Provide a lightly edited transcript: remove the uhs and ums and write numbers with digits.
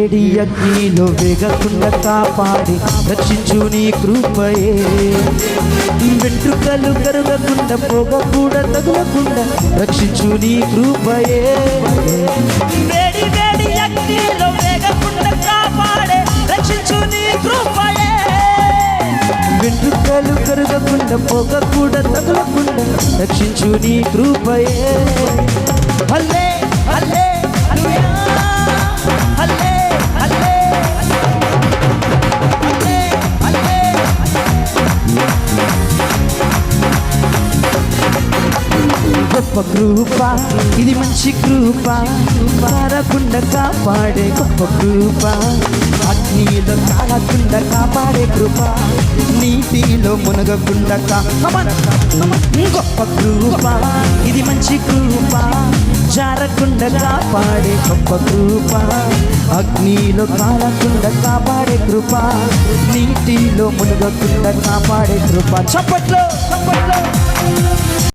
వేడి అగ్నిలో వేగకుండా కాపాడి రక్షించు నీ కృపయే. వెంట్రుకలు కరుగకుండా పొగ కూడా తగులకుండా రక్షించు నీ కృపయే. వేడి వేడి అగ్నిలో వేగకుండా కాపాడే రక్షించు నీ కృపయే. వెంట్రుకలు కరుగకుండా పొగ కూడా తగులకుండా రక్షించు నీ కృపయే. హల్లే హల్లే హల్లెలూయా, హల్లే హల్లే హల్లే హల్లే. గొప్ప కృప ఇది, మంచి కృప, మారకుండా కాపాడే గొప్ప కృప, అగ్నిలో కాలకుండా కాపాడే కృప, నీటిలో మునగకుండా గొప్ప కృప ఇది, మంచి కృప, జారకుండా కాపాడే గొప్ప కృప, అగ్నిలో కాలకుండా కాపాడే కృప, నీటిలో మునగకుండా కాపాడే కృప. చప్పట్లో చప్పట్లో.